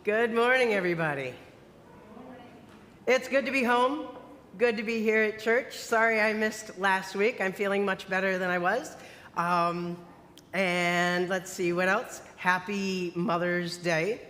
Good morning, everybody. It's good to be home. Good to be here at church. Sorry I missed last week. I'm feeling much better than I was. And let's see, what else? Happy Mother's Day.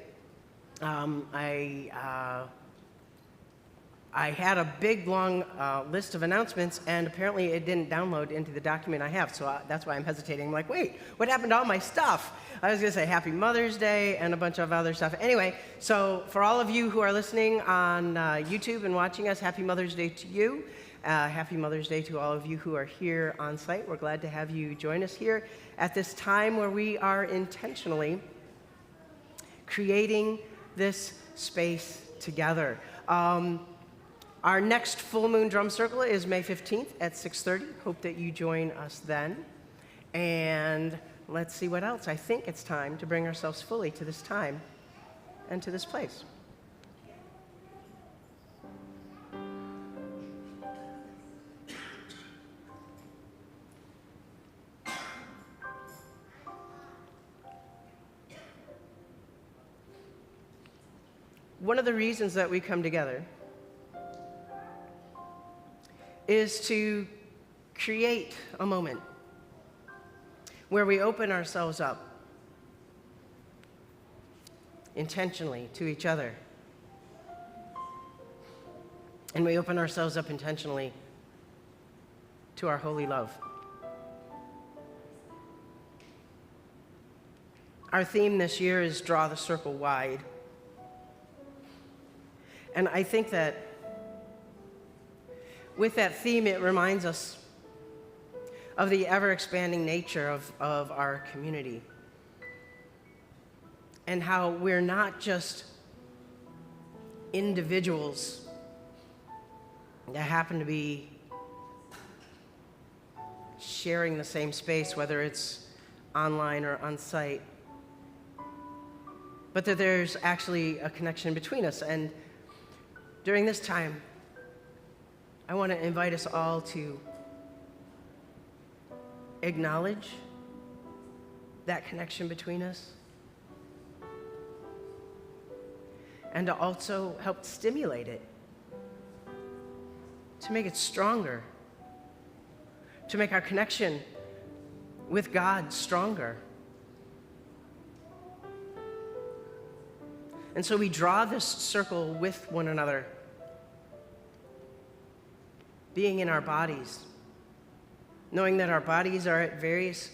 I had a big, long list of announcements, and apparently it didn't download into the document I have, so that's why I'm hesitating. I'm like, wait, what happened to all my stuff? I was going to say Happy Mother's Day and a bunch of other stuff. Anyway, so for all of you who are listening on YouTube and watching us, Happy Mother's Day to you. Happy Mother's Day to all of you who are here on site. We're glad to have you join us here at this time where we are intentionally creating this space together. Our next full moon drum circle is May 15th at 6:30. Hope that you join us then. And let's see what else. I think it's time to bring ourselves fully to this time and to this place. One of the reasons that we come together is to create a moment where we open ourselves up intentionally to each other. And we open ourselves up intentionally to our holy love. Our theme this year is Draw the Circle Wide. And I think that with that theme, it reminds us of the ever-expanding nature of our community and how we're not just individuals that happen to be sharing the same space, whether it's online or on site, but that there's actually a connection between us. And during this time, I want to invite us all to acknowledge that connection between us and to also help stimulate it, to make it stronger, to make our connection with God stronger. And so we draw this circle with one another, being in our bodies, knowing that our bodies are at various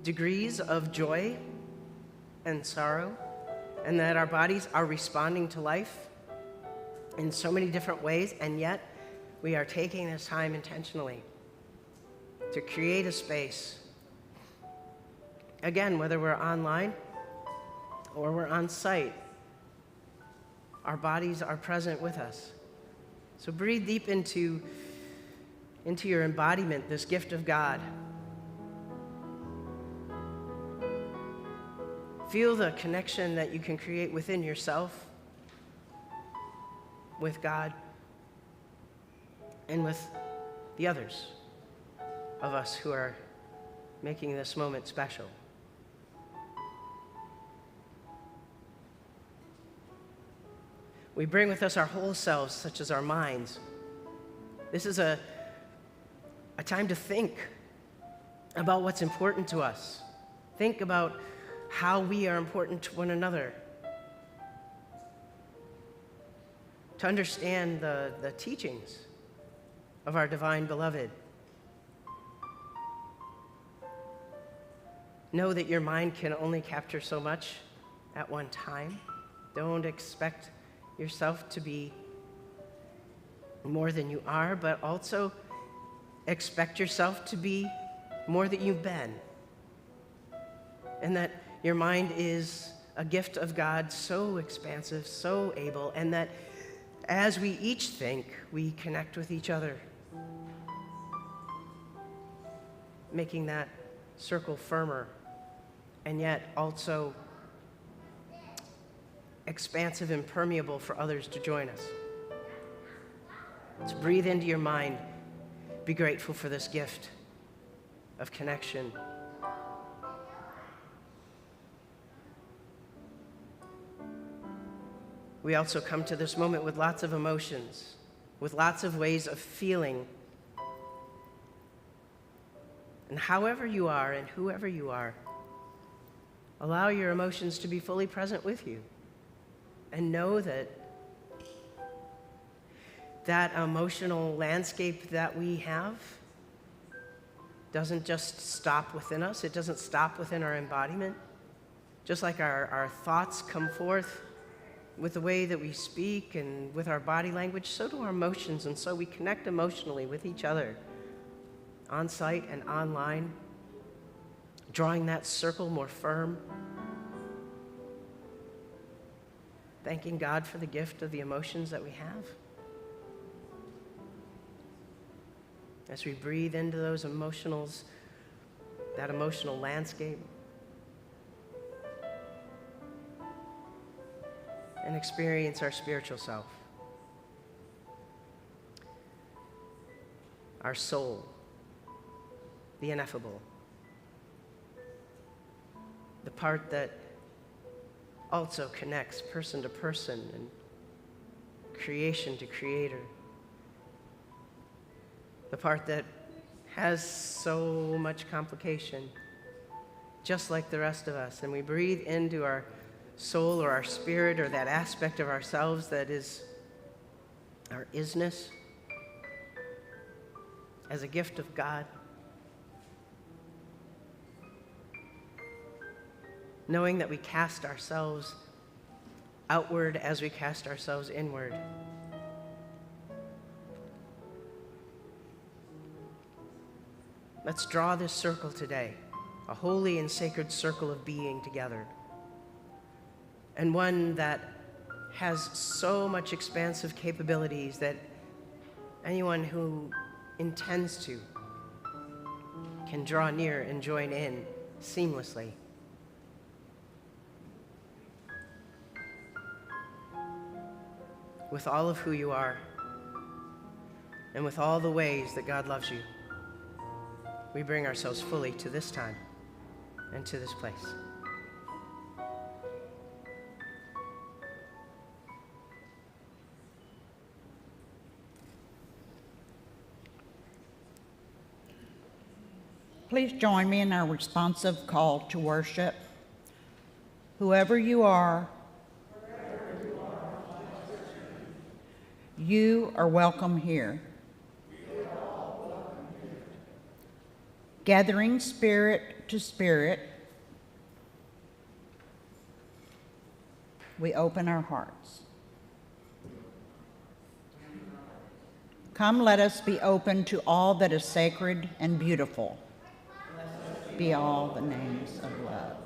degrees of joy and sorrow, and that our bodies are responding to life in so many different ways, and yet we are taking this time intentionally to create a space. Again, whether we're online or we're on site, our bodies are present with us. So breathe deep into your embodiment, this gift of God. Feel the connection that you can create within yourself, with God, and with the others of us who are making this moment special. We bring with us our whole selves, such as our minds. This is a time to think about what's important to us. Think about how we are important to one another. To understand the teachings of our divine beloved. Know that your mind can only capture so much at one time. Don't expect yourself to be more than you are, but also expect yourself to be more than you've been. And that your mind is a gift of God, so expansive, so able, and that as we each think, we connect with each other, making that circle firmer, and yet also expansive and permeable for others to join us. So breathe into your mind. Be grateful for this gift of connection. We also come to this moment with lots of emotions, with lots of ways of feeling. And however you are and whoever you are, allow your emotions to be fully present with you. And know that that emotional landscape that we have doesn't just stop within us. It doesn't stop within our embodiment. Just like our thoughts come forth with the way that we speak and with our body language, so do our emotions. And so we connect emotionally with each other, on site and online, drawing that circle more firm, thanking God for the gift of the emotions that we have. As we breathe into those emotionals, that emotional landscape, and experience our spiritual self, our soul, the ineffable, the part that also connects person to person and creation to creator, the part that has so much complication, just like the rest of us. And we breathe into our soul or our spirit or that aspect of ourselves that is our isness as a gift of God, knowing that we cast ourselves outward as we cast ourselves inward. Let's draw this circle today, a holy and sacred circle of being together, and one that has so much expansive capabilities that anyone who intends to can draw near and join in seamlessly. With all of who you are, and with all the ways that God loves you, we bring ourselves fully to this time and to this place. Please join me in our responsive call to worship. Whoever you are, you are welcome here. Gathering spirit to spirit, we open our hearts. Come, let us be open to all that is sacred and beautiful. Be all the names of love.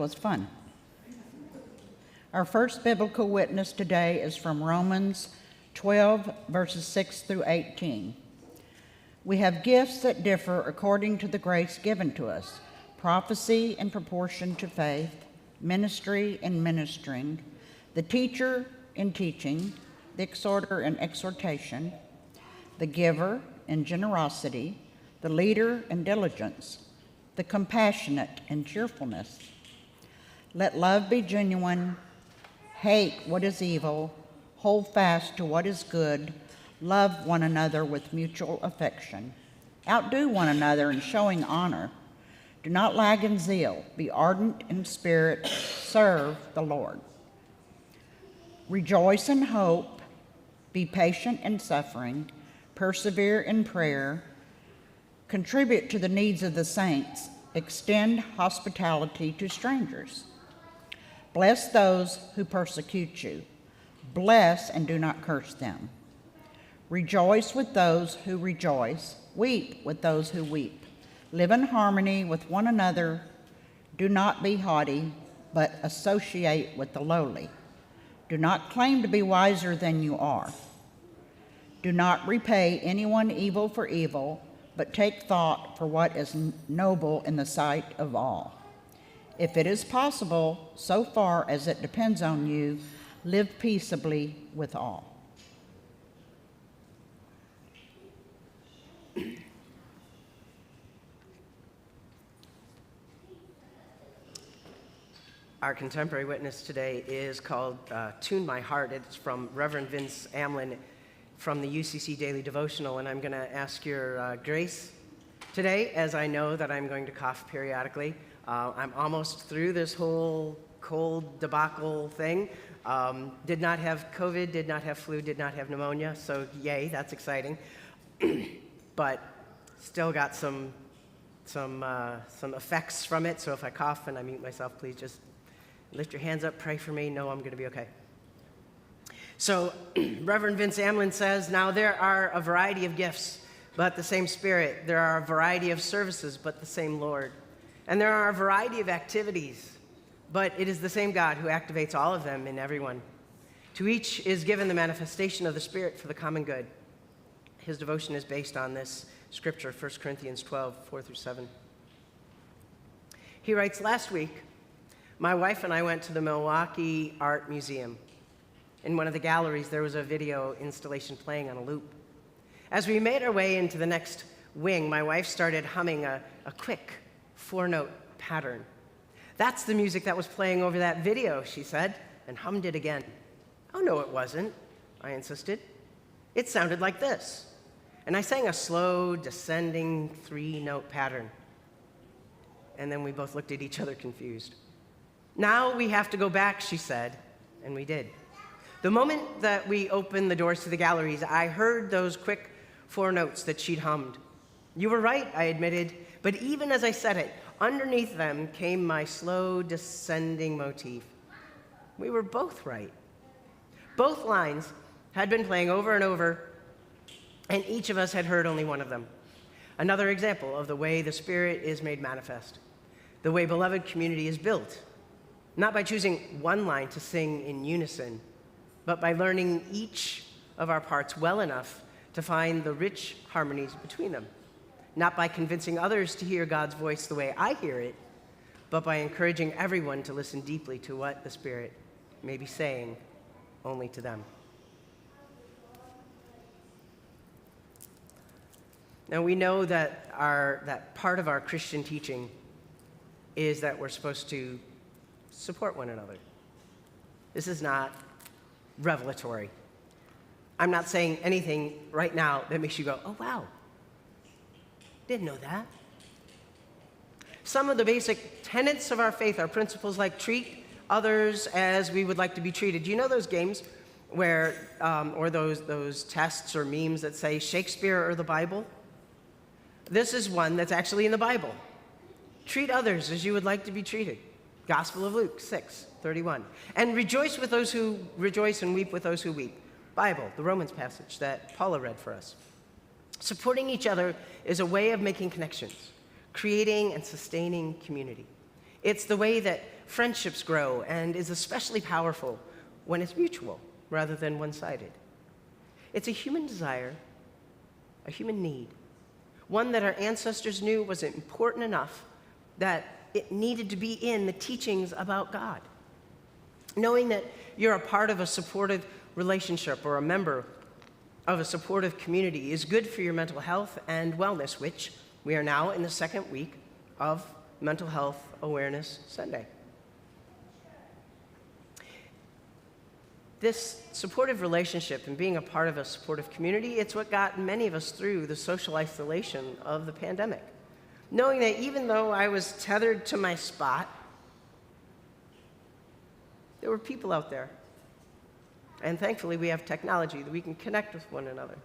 was fun. Our first biblical witness today is from Romans 12, verses 6 through 18. We have gifts that differ according to the grace given to us: prophecy in proportion to faith, ministry in ministering, the teacher in teaching, the exhorter in exhortation, the giver in generosity, the leader in diligence, the compassionate in cheerfulness. Let love be genuine, hate what is evil, hold fast to what is good, love one another with mutual affection. Outdo one another in showing honor. Do not lag in zeal, be ardent in spirit, serve the Lord. Rejoice in hope, be patient in suffering, persevere in prayer, contribute to the needs of the saints, extend hospitality to strangers. Bless those who persecute you. Bless and do not curse them. Rejoice with those who rejoice. Weep with those who weep. Live in harmony with one another. Do not be haughty, but associate with the lowly. Do not claim to be wiser than you are. Do not repay anyone evil for evil, but take thought for what is noble in the sight of all. If it is possible, so far as it depends on you, live peaceably with all. Our contemporary witness today is called Tune My Heart. It's from Reverend Vince Amlin from the UCC Daily Devotional, and I'm going to ask your grace today, as I know that I'm going to cough periodically. I'm almost through this whole cold debacle thing. Did not have COVID, did not have flu, did not have pneumonia, so yay, that's exciting. But still got some effects from it, so if I cough and I mute myself, please just lift your hands up, pray for me, know I'm going to be okay. So Reverend Vince Amlin says, now there are a variety of gifts, but the same Spirit. There are a variety of services, but the same Lord. And there are a variety of activities, but it is the same God who activates all of them in everyone. To each is given the manifestation of the Spirit for the common good. His devotion is based on this scripture, 1 Corinthians 12, 4 through 7. He writes, last week, my wife and I went to the Milwaukee Art Museum. In one of the galleries, there was a video installation playing on a loop. As we made our way into the next wing, my wife started humming a quick 4-note pattern. That's the music that was playing over that video, she said, and hummed it again. Oh, no, it wasn't, I insisted. It sounded like this. And I sang a slow, descending 3-note pattern. And then we both looked at each other confused. Now we have to go back, she said, and we did. The moment that we opened the doors to the galleries, I heard those quick 4 notes that she'd hummed. You were right, I admitted, but even as I said it, underneath them came my slow, descending motif. We were both right. Both lines had been playing over and over, and each of us had heard only one of them. Another example of the way the Spirit is made manifest, the way beloved community is built, not by choosing one line to sing in unison, but by learning each of our parts well enough to find the rich harmonies between them, not by convincing others to hear God's voice the way I hear it, but by encouraging everyone to listen deeply to what the Spirit may be saying only to them. Now, we know that part of our Christian teaching is that we're supposed to support one another. This is not revelatory. I'm not saying anything right now that makes you go, oh, wow, didn't know that. Some of the basic tenets of our faith are principles like treat others as we would like to be treated. Do you know those games where, or those tests or memes that say Shakespeare or the Bible? This is one that's actually in the Bible. Treat others as you would like to be treated. Gospel of Luke 6:31. And rejoice with those who rejoice and weep with those who weep. Bible, the Romans passage that Paula read for us. Supporting each other is a way of making connections, creating and sustaining community. It's the way that friendships grow and is especially powerful when it's mutual rather than one-sided. It's a human desire, a human need, one that our ancestors knew was important enough that it needed to be in the teachings about God. Knowing that you're a part of a supportive relationship or a member of a supportive community is good for your mental health and wellness, which we are now in the second week of Mental Health Awareness Sunday. This supportive relationship and being a part of a supportive community, it's what got many of us through the social isolation of the pandemic. Knowing that even though I was tethered to my spot, there were people out there. And thankfully, we have technology that we can connect with one another.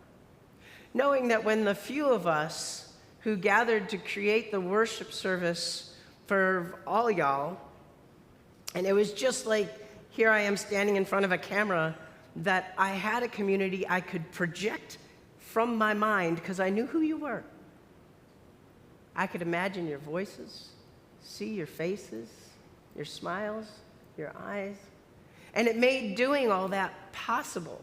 Knowing that when the few of us who gathered to create the worship service for all y'all, and it was just like, here I am standing in front of a camera, that I had a community I could project from my mind because I knew who you were. I could imagine your voices, see your faces, your smiles, your eyes. And it made doing all that possible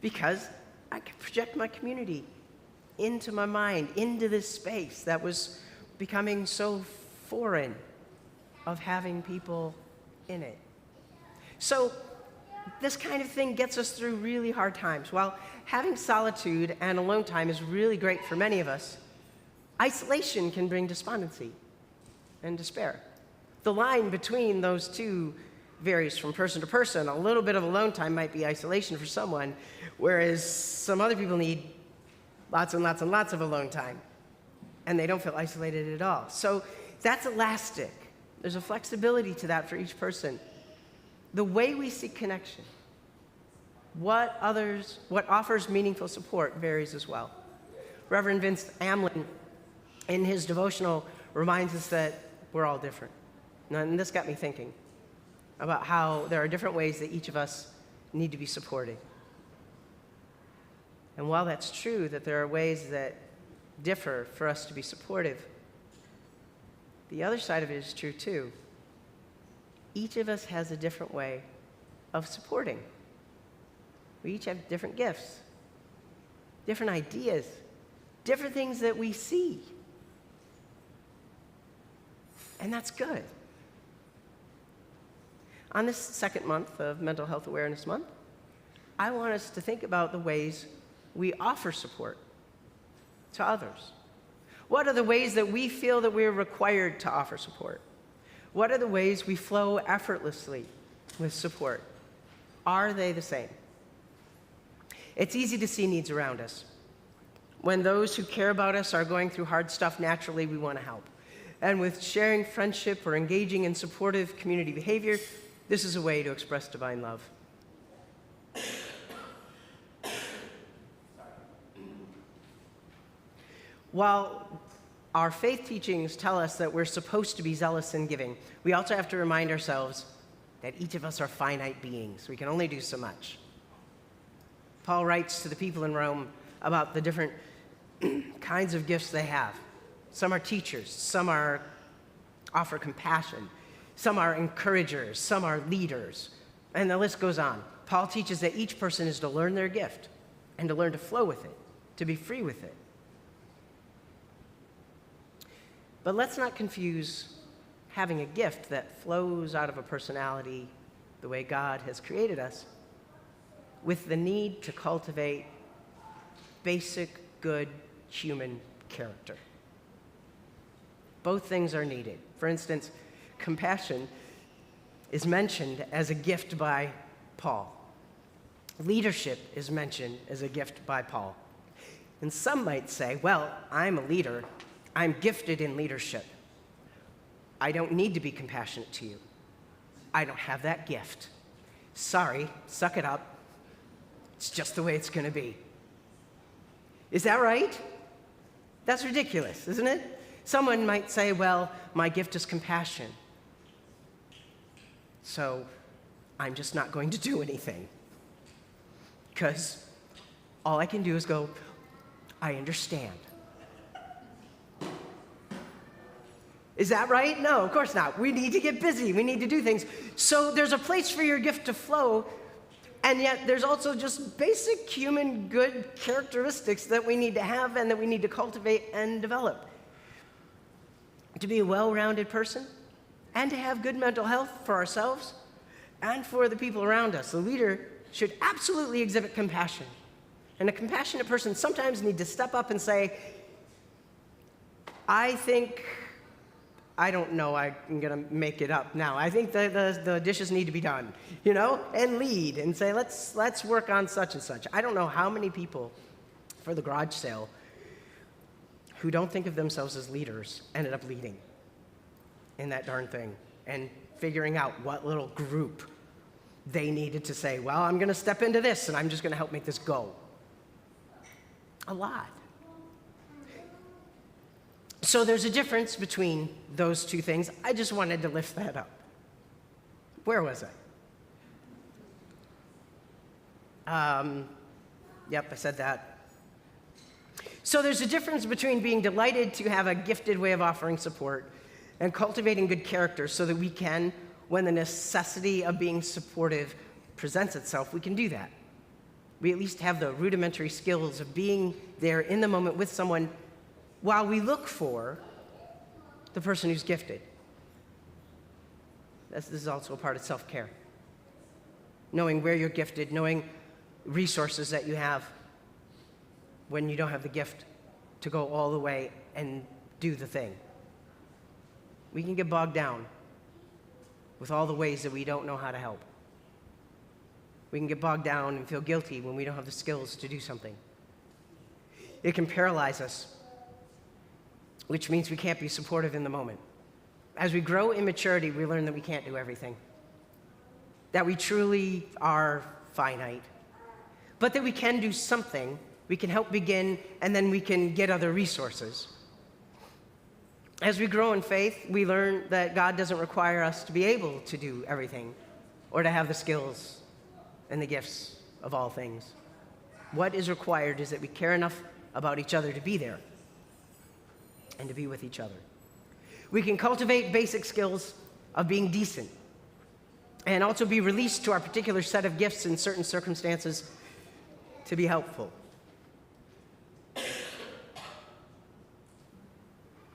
because I could project my community into my mind, into this space that was becoming so foreign of having people in it. So this kind of thing gets us through really hard times. While having solitude and alone time is really great for many of us, isolation can bring despondency and despair. The line between those two varies from person to person. A little bit of alone time might be isolation for someone, whereas some other people need lots and lots and lots of alone time, and they don't feel isolated at all. So that's elastic. There's a flexibility to that for each person. The way we seek connection, what offers meaningful support varies as well. Reverend Vince Amlin, in his devotional, reminds us that we're all different. And this got me thinking about how there are different ways that each of us need to be supported. And while that's true, that there are ways that differ for us to be supportive, the other side of it is true too. Each of us has a different way of supporting. We each have different gifts, different ideas, different things that we see. And that's good. On this second month of Mental Health Awareness Month, I want us to think about the ways we offer support to others. What are the ways that we feel that we're required to offer support? What are the ways we flow effortlessly with support? Are they the same? It's easy to see needs around us. When those who care about us are going through hard stuff, naturally we want to help. And with sharing friendship or engaging in supportive community behavior, this is a way to express divine love. While our faith teachings tell us that we're supposed to be zealous in giving, we also have to remind ourselves that each of us are finite beings. We can only do so much. Paul writes to the people in Rome about the different kinds of gifts they have. Some are teachers, some offer compassion, some are encouragers, some are leaders, and the list goes on. Paul teaches that each person is to learn their gift and to learn to flow with it, to be free with it. But let's not confuse having a gift that flows out of a personality the way God has created us with the need to cultivate basic, good human character. Both things are needed. For instance, compassion is mentioned as a gift by Paul. Leadership is mentioned as a gift by Paul. And some might say, well, I'm a leader. I'm gifted in leadership. I don't need to be compassionate to you. I don't have that gift. Sorry, suck it up. It's just the way it's going to be. Is that right? That's ridiculous, isn't it? Someone might say, well, my gift is compassion, so I'm just not going to do anything. Because all I can do is go, I understand. Is that right? No, of course not. We need to get busy. We need to do things. So there's a place for your gift to flow, and yet there's also just basic human good characteristics that we need to have and that we need to cultivate and develop. To be a well-rounded person and to have good mental health for ourselves and for the people around us. The leader should absolutely exhibit compassion. And a compassionate person sometimes needs to step up and say, I don't know, I'm going to make it up now. I think the dishes need to be done, and lead and say, let's work on such and such. I don't know how many people for the garage sale who don't think of themselves as leaders ended up leading in that darn thing and figuring out what little group they needed to say, well, I'm going to step into this and I'm just going to help make this go. A lot. So there's a difference between those two things. I just wanted to lift that up. Where was I? Yep, I said that. So there's a difference between being delighted to have a gifted way of offering support and cultivating good character so that we can, when the necessity of being supportive presents itself, we can do that. We at least have the rudimentary skills of being there in the moment with someone while we look for the person who's gifted. This is also a part of self-care. Knowing where you're gifted, knowing resources that you have when you don't have the gift to go all the way and do the thing. We can get bogged down with all the ways that we don't know how to help. We can get bogged down and feel guilty when we don't have the skills to do something. It can paralyze us, which means we can't be supportive in the moment. As we grow in maturity, we learn that we can't do everything, that we truly are finite, but that we can do something. We can help begin, and then we can get other resources. As we grow in faith, we learn that God doesn't require us to be able to do everything or to have the skills and the gifts of all things. What is required is that we care enough about each other to be there and to be with each other. We can cultivate basic skills of being decent and also be released to our particular set of gifts in certain circumstances to be helpful.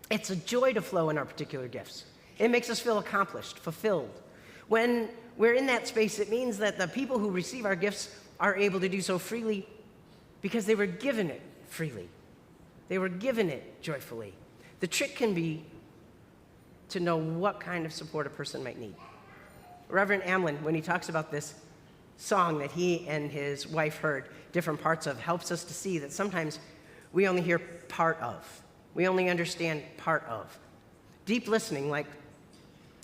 It's a joy to flow in our particular gifts. It makes us feel accomplished, fulfilled. When we're in that space, it means that the people who receive our gifts are able to do so freely because they were given it freely. They were given it joyfully. The trick can be to know what kind of support a person might need. Reverend Amlin, when he talks about this song that he and his wife heard different parts of, helps us to see that sometimes we only hear part of. We only understand part of. Deep listening, like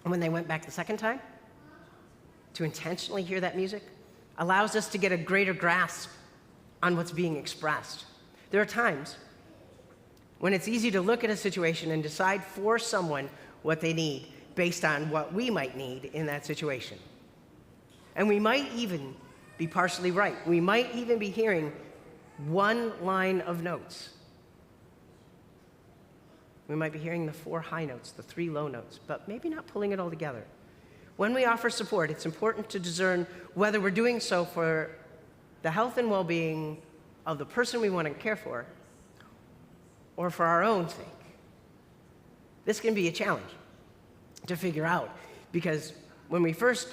when they went back the second time, to intentionally hear that music, allows us to get a greater grasp on what's being expressed. There are times when it's easy to look at a situation and decide for someone what they need based on what we might need in that situation. And we might even be partially right. We might even be hearing one line of notes. We might be hearing the 4 high notes, the 3 low notes, but maybe not pulling it all together. When we offer support, it's important to discern whether we're doing so for the health and well-being of the person we want to care for or for our own sake. This can be a challenge to figure out because when we first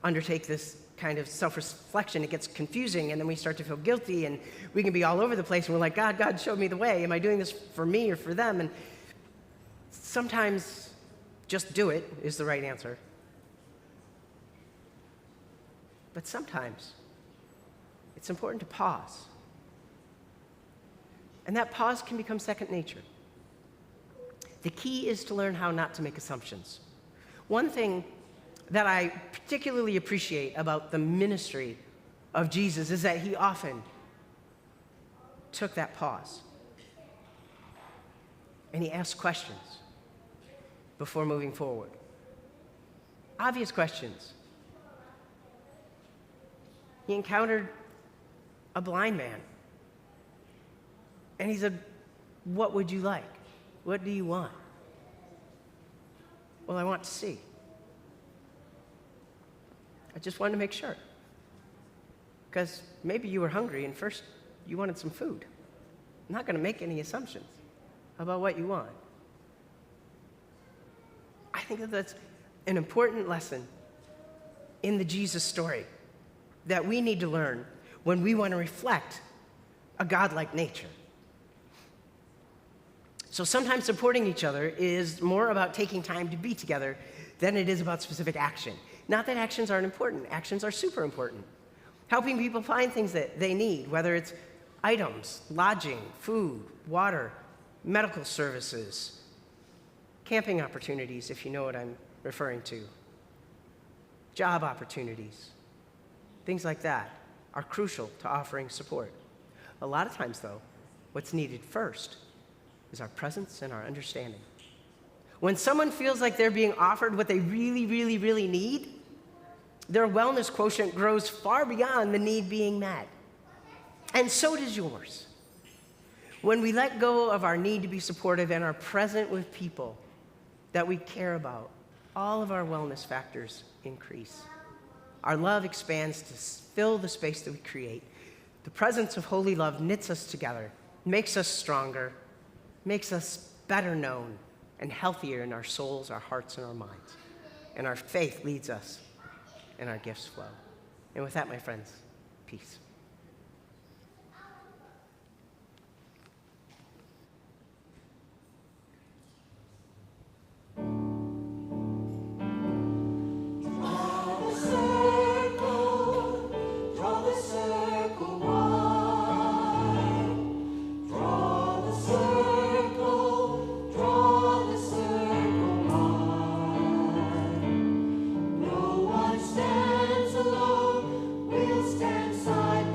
undertake this kind of self-reflection, it gets confusing, and then we start to feel guilty, and we can be all over the place, and we're like, God showed me the way. Am I doing this for me or for them? And sometimes just do it is the right answer. But sometimes it's important to pause. And that pause can become second nature. The key is to learn how not to make assumptions. One thing that I particularly appreciate about the ministry of Jesus is that he often took that pause and he asked questions before moving forward. Obvious questions. He encountered a blind man and he said, "What would you like? What do you want?" Well, I want to see. I just wanted to make sure. Because maybe you were hungry and first you wanted some food. I'm not going to make any assumptions about what you want. I think that that's an important lesson in the Jesus story that we need to learn when we want to reflect a godlike nature. So sometimes supporting each other is more about taking time to be together than it is about specific action. Not that actions aren't important. Actions are super important. Helping people find things that they need, whether it's items, lodging, food, water, medical services, camping opportunities, if you know what I'm referring to, job opportunities, things like that are crucial to offering support. A lot of times, though, what's needed first is our presence and our understanding. When someone feels like they're being offered what they really, really, really need, their wellness quotient grows far beyond the need being met. And so does yours. When we let go of our need to be supportive and are present with people that we care about, all of our wellness factors increase. Our love expands to fill the space that we create. The presence of holy love knits us together, makes us stronger, makes us better known and healthier in our souls, our hearts, and our minds. And our faith leads us, and our gifts flow. And with that, my friends, peace. Stands alone, we'll stand side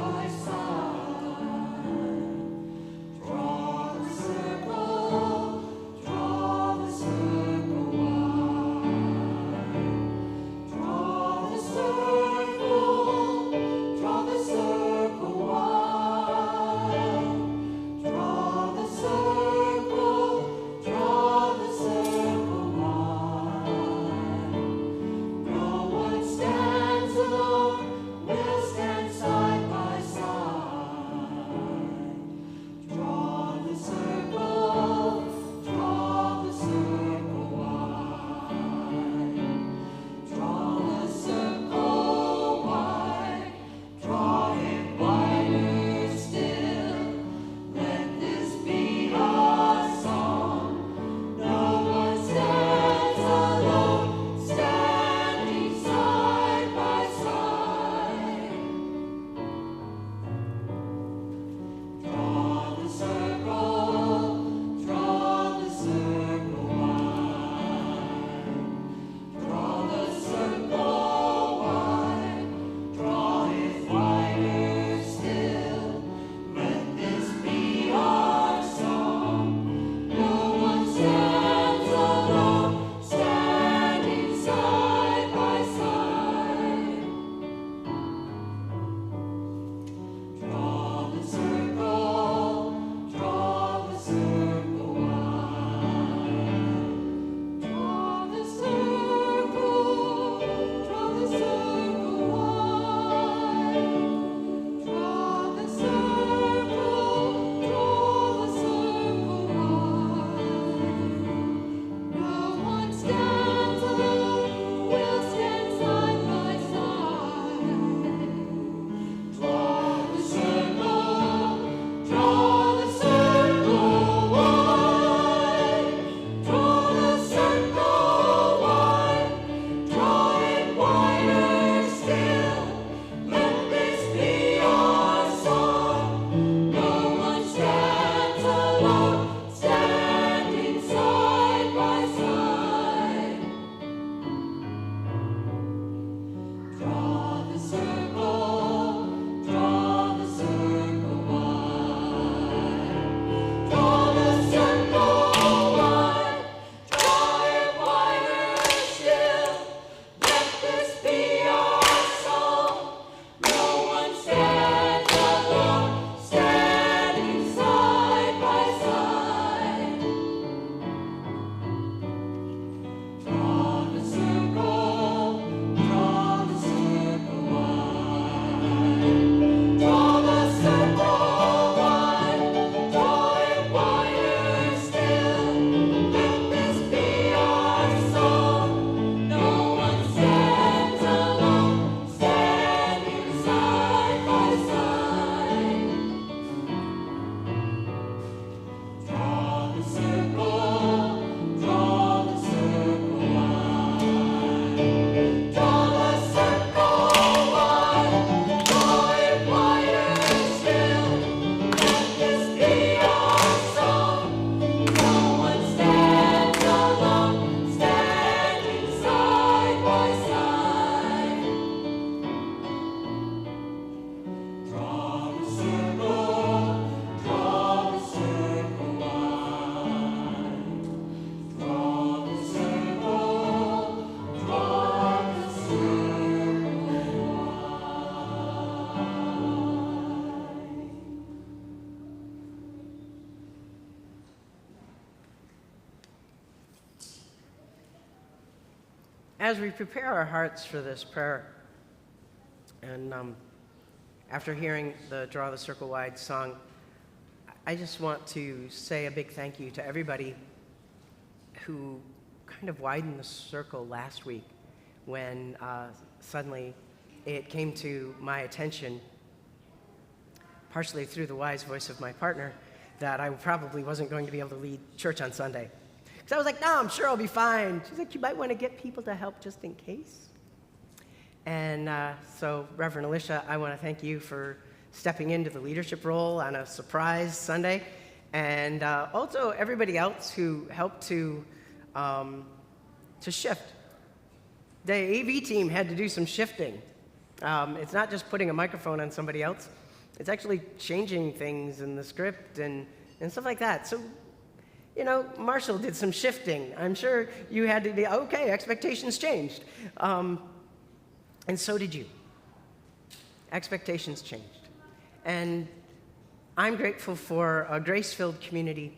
as we prepare our hearts for this prayer, and after hearing the Draw the Circle Wide song, I just want to say a big thank you to everybody who kind of widened the circle last week when suddenly it came to my attention, partially through the wise voice of my partner, that I probably wasn't going to be able to lead church on Sunday. Because I was like, no, I'm sure I'll be fine. She's like, you might want to get people to help just in case. And so, Reverend Alicia, I want to thank you for stepping into the leadership role on a surprise Sunday. And also everybody else who helped to shift. The AV team had to do some shifting. It's not just putting a microphone on somebody else. It's actually changing things in the script and stuff like that. So, you know, Marshall did some shifting. I'm sure you had to be, okay, expectations changed. And so did you. Expectations changed. And I'm grateful for a grace-filled community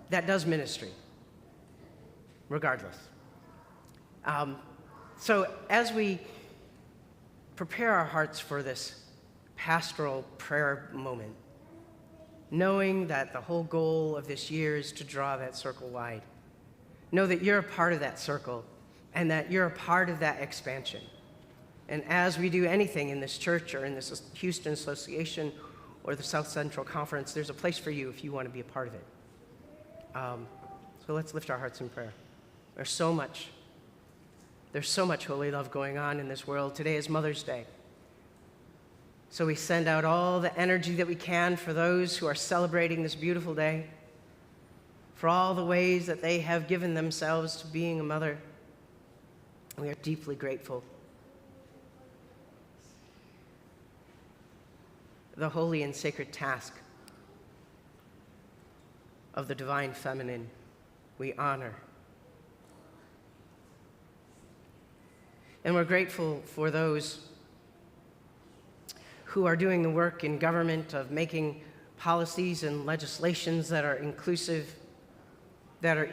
that does ministry, regardless. So as we prepare our hearts for this pastoral prayer moment, knowing that the whole goal of this year is to draw that circle wide, know that you're a part of that circle and that you're a part of that expansion. And as we do anything in this church or in this Houston Association or the South Central Conference, there's a place for you if you want to be a part of it. So let's lift our hearts in prayer. There's so much holy love going on in this world. Today is Mother's Day. So we send out all the energy that we can for those who are celebrating this beautiful day, for all the ways that they have given themselves to being a mother. We are deeply grateful. The holy and sacred task of the divine feminine we honor. And we're grateful for those who are doing the work in government of making policies and legislations that are inclusive, that are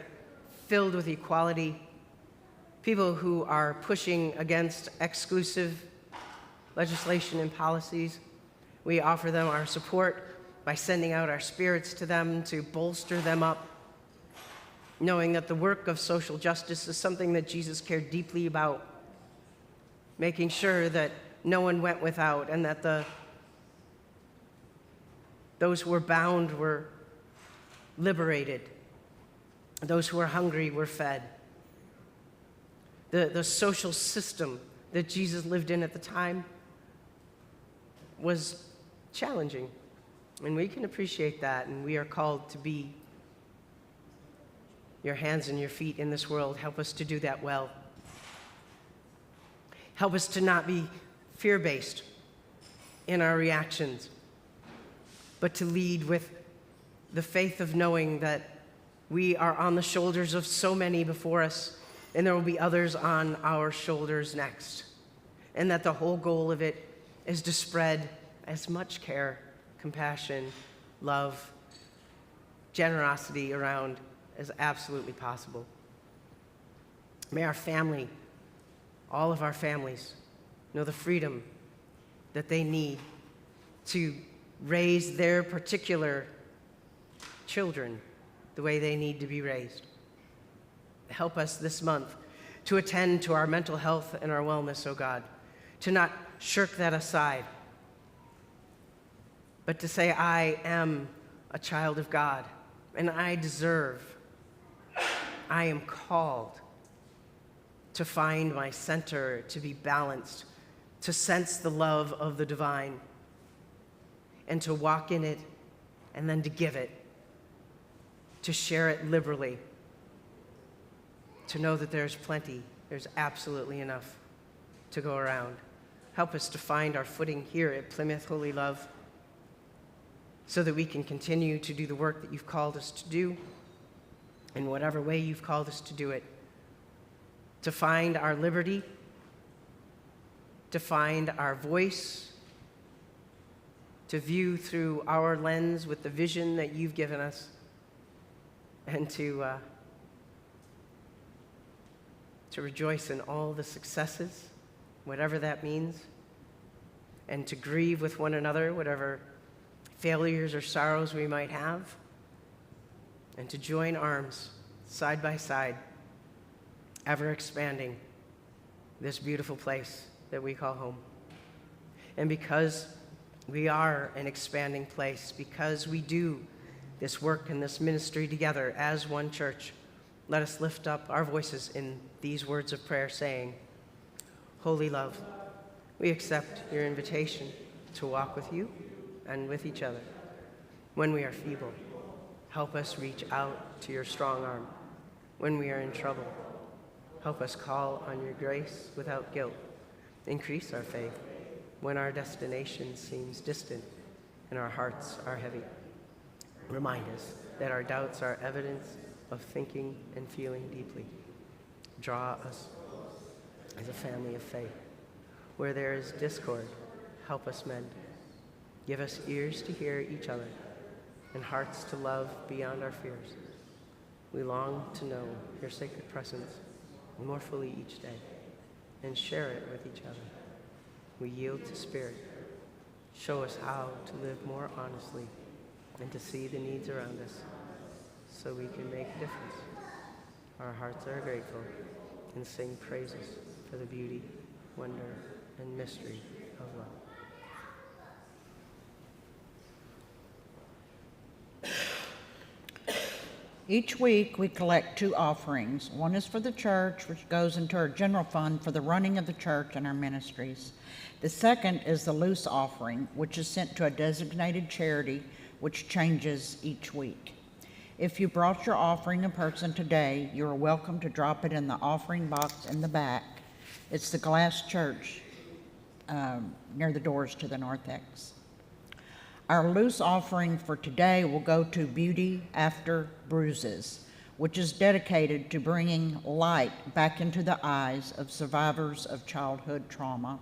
filled with equality, people who are pushing against exclusive legislation and policies. We offer them our support by sending out our spirits to them to bolster them up, knowing that the work of social justice is something that Jesus cared deeply about, making sure that no one went without and that those who were bound were liberated, those who were hungry were fed. The social system that Jesus lived in at the time was challenging, and we can appreciate that, and we are called to be your hands and your feet in this world. Help us to do that well. Help us to not be fear-based in our reactions, but to lead with the faith of knowing that we are on the shoulders of so many before us, and there will be others on our shoulders next, and that the whole goal of it is to spread as much care, compassion, love, generosity around as absolutely possible. May our family, all of our families, know the freedom that they need to raise their particular children the way they need to be raised. Help us this month to attend to our mental health and our wellness, oh God, to not shirk that aside, but to say, I am a child of God, and I am called to find my center, to be balanced, to sense the love of the divine, and to walk in it, and then to give it, to share it liberally, to know that there's plenty, there's absolutely enough to go around. Help us to find our footing here at Plymouth Holy Love so that we can continue to do the work that you've called us to do in whatever way you've called us to do it, to find our liberty, to find our voice, to view through our lens with the vision that you've given us, and to to rejoice in all the successes, whatever that means, and to grieve with one another, whatever failures or sorrows we might have, and to join arms side by side, ever expanding this beautiful place that we call home. And because we are an expanding place, because we do this work and this ministry together as one church, let us lift up our voices in these words of prayer, saying, Holy Love, we accept your invitation to walk with you and with each other. When we are feeble, help us reach out to your strong arm. When we are in trouble, help us call on your grace without guilt. Increase our faith when our destination seems distant and our hearts are heavy. Remind us that our doubts are evidence of thinking and feeling deeply. Draw us as a family of faith. Where there is discord, help us mend. Give us ears to hear each other and hearts to love beyond our fears. We long to know your sacred presence more fully each day and share it with each other. We yield to Spirit. Show us how to live more honestly and to see the needs around us so we can make a difference. Our hearts are grateful and sing praises for the beauty, wonder, and mystery of love. Each week, we collect 2 offerings. One is for the church, which goes into our general fund for the running of the church and our ministries. The second is the loose offering, which is sent to a designated charity, which changes each week. If you brought your offering in person today, you are welcome to drop it in the offering box in the back. It's the glass church near the doors to the narthex. Our loose offering for today will go to Beauty After Bruises, which is dedicated to bringing light back into the eyes of survivors of childhood trauma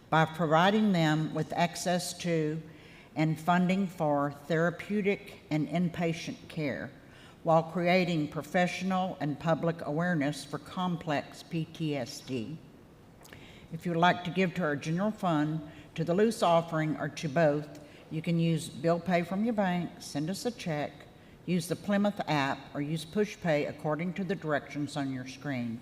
by providing them with access to and funding for therapeutic and inpatient care while creating professional and public awareness for complex PTSD. If you would like to give to our general fund, to the loose offering, or to both, you can use bill pay from your bank, send us a check, use the Plymouth app, or use PushPay according to the directions on your screen.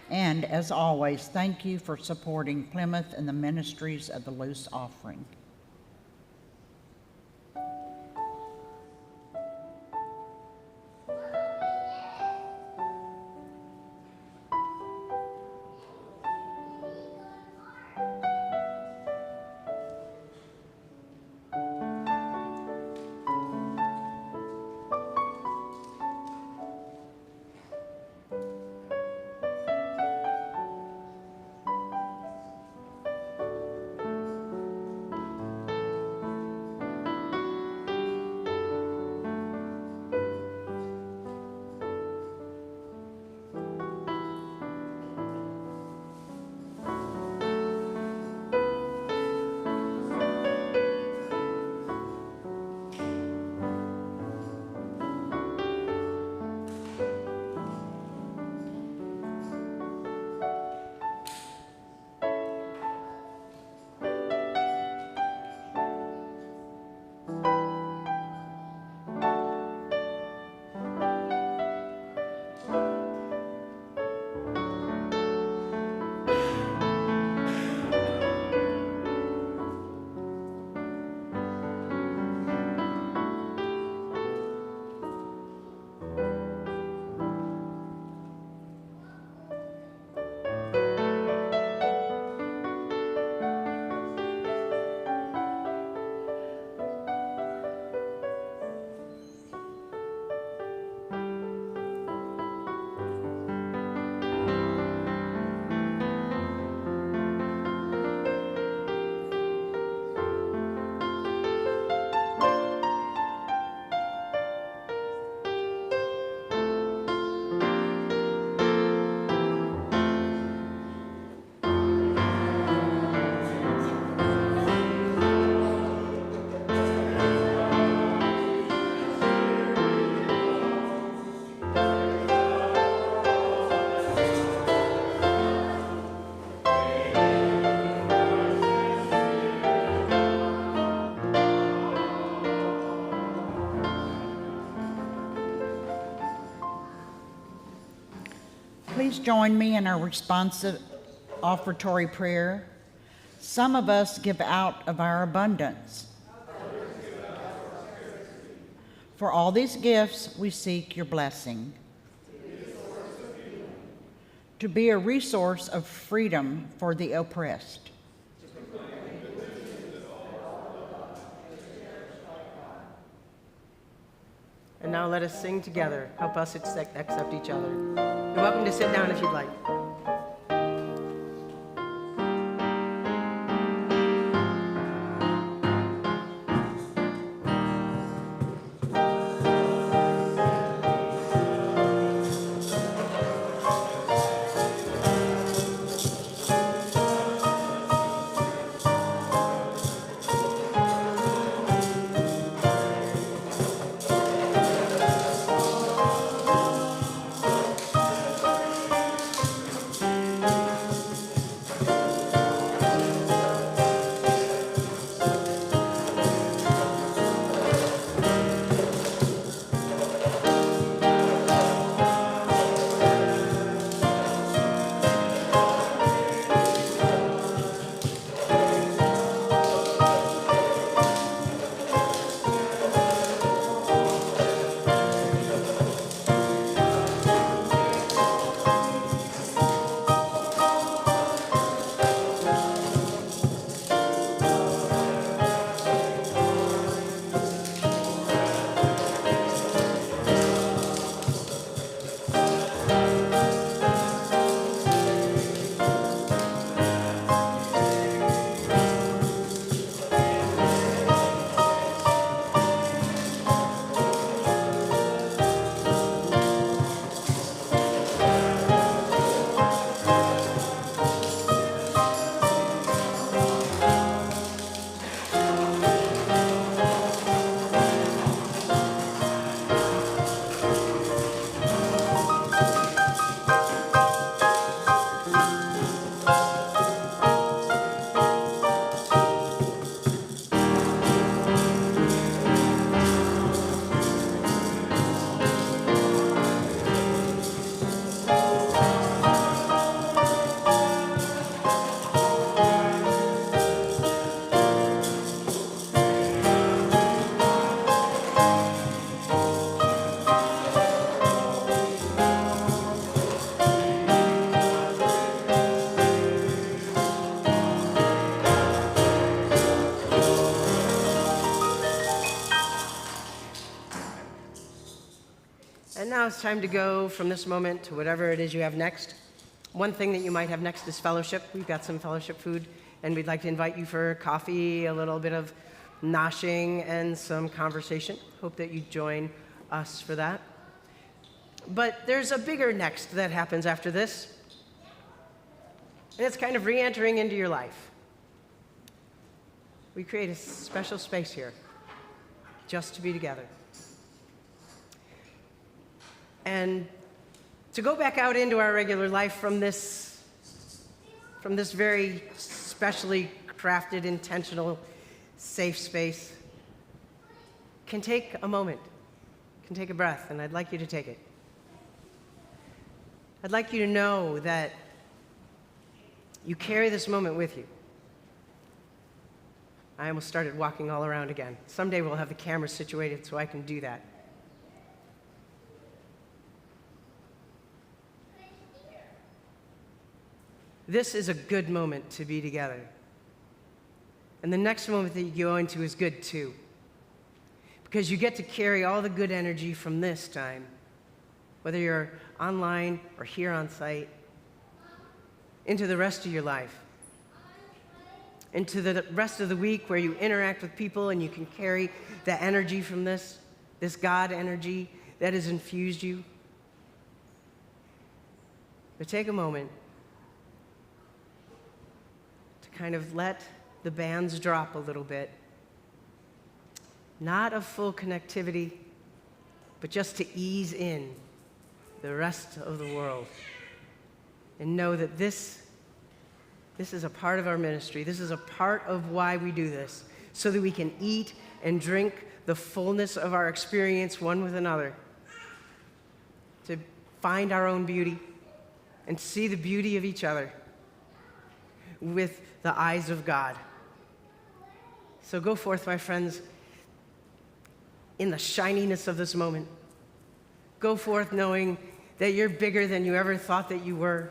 And as always, thank you for supporting Plymouth and the ministries of the loose offering. please join me in our responsive offertory prayer? Some of us give out of our abundance. For all these gifts, we seek your blessing. To be a resource of freedom for the oppressed. And now let us sing together. Help us accept each other. You're welcome to sit down if you'd like. And now it's time to go from this moment to whatever it is you have next. One thing that you might have next is fellowship. We've got some fellowship food, and we'd like to invite you for coffee, a little bit of noshing, and some conversation. Hope that you join us for that. But there's a bigger next that happens after this, and it's kind of re-entering into your life. We create a special space here just to be together. And to go back out into our regular life from this very specially crafted, intentional, safe space can take a moment, can take a breath, and I'd like you to take it. I'd like you to know that you carry this moment with you. I almost started walking all around again. Someday we'll have the camera situated so I can do that. This is a good moment to be together. And the next moment that you go into is good too. Because you get to carry all the good energy from this time, whether you're online or here on site, into the rest of your life. Into the rest of the week where you interact with people and you can carry the energy from this God energy that has infused you. But take a moment to kind of let the bands drop a little bit. Not of full connectivity, but just to ease in the rest of the world. And know that this is a part of our ministry. This is a part of why we do this, so that we can eat and drink the fullness of our experience one with another, to find our own beauty, and see the beauty of each other with the eyes of God. So go forth, my friends, in the shininess of this moment. Go forth knowing that you're bigger than you ever thought that you were,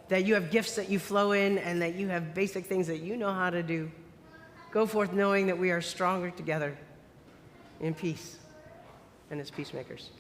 that you have gifts that you flow in, and that you have basic things that you know how to do. Go forth knowing that we are stronger together in peace and as peacemakers.